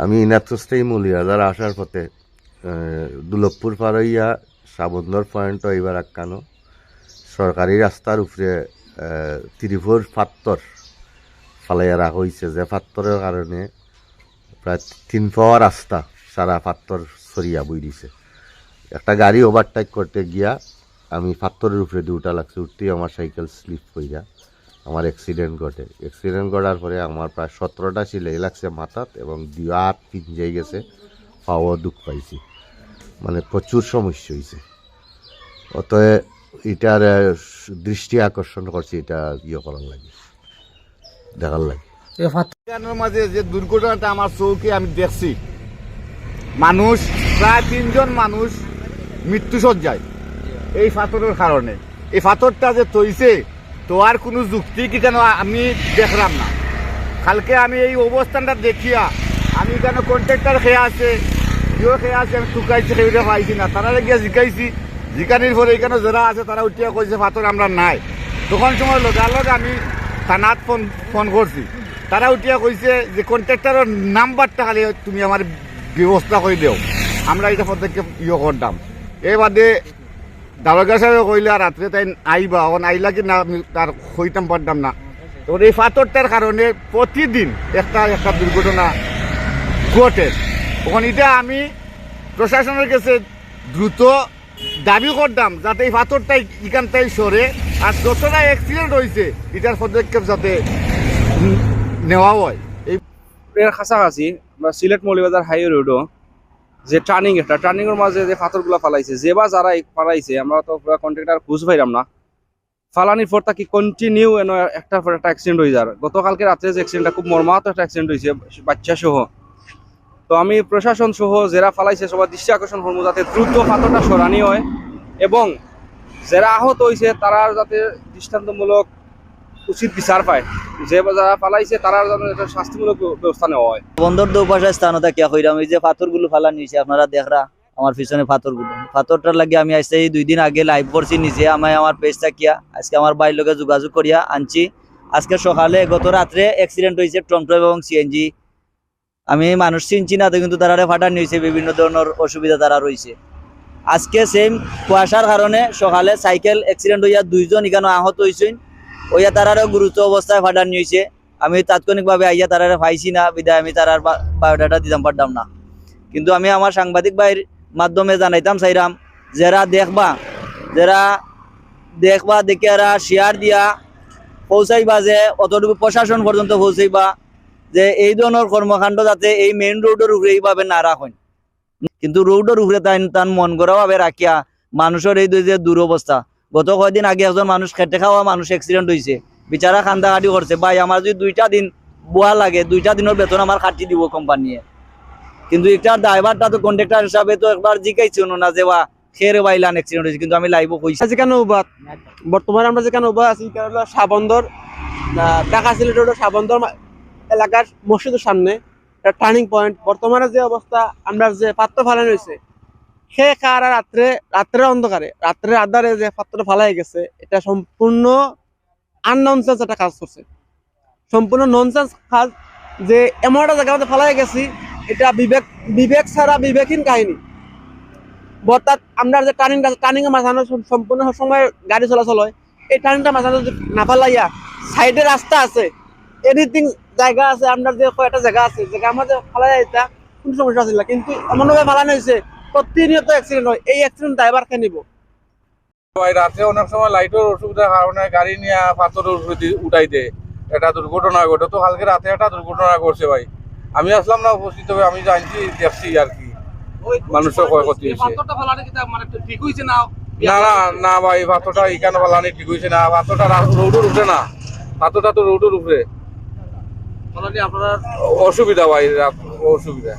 আমি ইনাতস্তেই মৌলিয়াদার আসার পথে দুলভপুর পার হইয়া সাবন্দর পয়েন্ট এবার আক্কানো সরকারি রাস্তার উপরে ত্রিপুর পাত্তর ফালাইয়া রাখা হয়েছে, যে পাত্তরের কারণে প্রায় 3 পাওয়া রাস্তা সারা পাত্তর ছড়িয়া বই দিছে। একটা গাড়ি ওভারটেক করতে গিয়া আমি পাত্তরের উপরে উঠা লাগছে, উঠতেই আমার সাইকেল স্লিপ হইয়া আমার অ্যাক্সিডেন্ট ঘটে। অ্যাক্সিডেন্ট ঘটার পরে আমার প্রায় 17টা সিলাই লাগছে মাথাত এবং 2 হাত পিঞ্জাই গেছে, পাওয়া দুঃখ পাইছি, মানে প্রচুর সমস্যা হয়েছে। অতএব এটার দৃষ্টি আকর্ষণ করছি, এটা করার লাগে, দেখার লাগে। মাঝে যে দুর্ঘটনাটা আমার চৌকে আমি দেখছি, মানুষ প্রায় 3 জন মানুষ মৃত্যুসজ্জায় এই পাথরের কারণে। এই পাথরটা যে তৈছে তো আর কোনো যুক্তি কি কেন আমি দেখলাম না। কালকে আমি এই অবস্থানটা দেখিয়া আমি কেন কন্ট্রাক্টর খেয়ে আছে, কেউ খেয়ে আছে, আমি টুকাইছি খেয়ে পাইছি না। তারা গিয়ে জিকাইছি, জিকানির পরে এখানে যারা আছে তারা উঠিয়া কইছে পাথর আমরা নাই। তখন সময় লগালগ আমি থানাত ফোন করছি, তারা উঠিয়া কইছে যে কন্ট্রাক্টরের নাম্বারটা খালি তুমি আমার ব্যবস্থা করে দেও, আমরা এটা পদক্ষেপ করতাম। এই বাদে দারোগা সাহেব কইলে আর রাত্রে তাই আইবা, এখন আইলা কি না আমি তার হইতাম পারতাম না। তো এই পাথরটার কারণে প্রতিদিন একটা একটা দুর্ঘটনা ঘটে। তখন এটা আমি প্রশাসনের কাছে দ্রুত দাবি করতাম যাতে এই পাথরটাই এখানটাই সরে, আর যতটা অ্যাক্সিডেন্ট হয়েছে এটার পদক্ষেপ যাতে নেওয়া হয়। এই এর কাছাকাছি বা সিলেট মৌলিবাজার হাইওয়ে রোডও যে টার্নিং এর মাঝে যে পাথরগুলো ফালাইছে, যে বা যারা ফালাইছে আমরা তো পুরো কন্ট্রাক্টর খুঁজ পাইলাম না। ফালানির পর তাকে কন্টিনিউ একটার পর একটা অ্যাক্সিডেন্ট হয়ে যায়। গতকালকে রাত্রে যে অ্যাক্সিডেন্টটা খুব মর্মাহত একটা অ্যাক্সিডেন্ট হয়েছে বাচ্চা সহ। তো আমি প্রশাসন সহ যারা ফালাইছে সবার দৃষ্টি আকর্ষণ করবো যাতে দ্রুত পাথরটা সরানি হয় এবং যারা আহত হয়েছে তারা যাতে দৃষ্টান্তমূলক উচিত বিচার পায়, যে যারা ফালাইছে তারা যেন একটা শাস্তিমূলক ব্যবস্থা নেওয়া হয়। বন্দর দুপাশে স্থান কিয়া কইরাম, এই যে পাথরগুলো ফালা নিয়েছে আপনারা দেখরা আমার পিছনে পাথরটার লাগে আমি আজকে 2 দিন আগে লাইভ করছি নিচে আমার পেজটা কিয়া, আজকে আমার বাইর লোকে যোগাযোগ করিয়া আনছি। আজকে সকালে গত রাত্রে অ্যাক্সিডেন্ট হয়েছে টমটম এবং সিএনজি। আমি মানুষ চিনছি না তো, কিন্তু তারা ফাটার নিয়েছে, বিভিন্ন ধরনের অসুবিধা তারা রয়েছে। আজকে সেম কুয়াশার কারণে সকালে সাইকেল অ্যাক্সিডেন্ট হইয়া 2 জন এখানে আহত হয়েছেন, ওইয়া তারারও গুরুত্ব অবস্থায় ফাটার নিয়েছে। আমি তাৎক্ষণিকভাবে আইয়া তারারে পাইছি না, বিদায় আমি তারার বায়োডাটা দিতাম পারতাম না। কিন্তু আমি আমার সাংবাদিক ভাইয়ের মাধ্যমে জানাইতাম চাইরাম, যারা দেখবা দেখে এরা শেয়ার দিয়া পৌঁছাইবা, যে অতটুকু প্রশাসন পর্যন্ত পৌঁছাইবা যে এই ধরনের কর্মকাণ্ড যাতে এই মেইন রোডের উপরে এইভাবে না রাখেন। কিন্তু রোডের উপরে তার মন করা ভাবে রাখিয়া মানুষের এই যে দুরবস্থা। গত কয়েকদিন আগে একজন মানুষ খেটে খাওয়া মানুষ অ্যাক্সিডেন্ট হয়েছে, বিচারা কান্দাকাটি করছে, ভাই আমার যদি 2টা দিন বোয়া লাগে 2টা দিনের বেতন আমার কাটি দিব কোম্পানিয়ে। কিন্তু এটার ড্রাইভারটা তো কন্ট্রাক্টর হিসাবে তো একবার জিজ্ঞাসা না যে বা খেরে বাইলান অ্যাক্সিডেন্ট হয়েছে, কিন্তু আমি লাইভও কইছি। যেখানে বর্তমানে আমরা যেখানে আছি সাবন্দর ঢাকা সিলেট রোডের সাবন্দর এলাকার মসজিদের সামনে একটা টার্নিং পয়েন্ট। বর্তমানে যে অবস্থা আমরা যে পাত্র ফালানো হয়েছে, সে কারা রাত্রের অন্ধকারে রাত্রের আধারে যে পাত্রটা ফালাই গেছে, এটা সম্পূর্ণ আননসেন্স একটা কাজ করছে, সম্পূর্ণ ননসেন্স কাজ। যে এমন একটা জায়গাতে ফালাই গেছি, এটা বিবেক ছাড়া বিবেকহীন কাহিনী। অর্থাৎ আমরা যে টার্নিং এর মাঝখানে সম্পূর্ণ সময় গাড়ি চলাচল হয়, এই টার্নিংটা মাঝখানে যদি না ফালাইয়া সাইডে রাস্তা আছে, এনিথিং জায়গা আছে, আমরা যে কয়েকটা জায়গা আছে যেটা আমাদের ফালাই এটা কোনো সমস্যা ছিল, কিন্তু এমনভাবে ফালানো হয়েছে প্রতিনিয়ত অ্যাক্সিডেন্ট হয়। এই অ্যাক্সিডেন্ট ড্রাইভার কে নিব? রাত্রে অনেক সময় লাইটের অসুবিধার কারণে গাড়ি নিয়ে পাথর উঠাই দেয়, একটা দুর্ঘটনা ঘটে। তো কালকে রাতে একটা দুর্ঘটনা ঘটছে ভাই, আমি আসলাম না উপস্থিত হয়ে, আমি জানছি দেখছি আর কি মানুষের ক্ষয়ক্ষতি হয়েছে। না না না ভাই, পাথরটা এখানে ফালানি ঠিক হয়েছে না, পাথরটা রোডের উপরে না, পাথরটা তো রোডের উপরে অসুবিধা ভাই, অসুবিধা।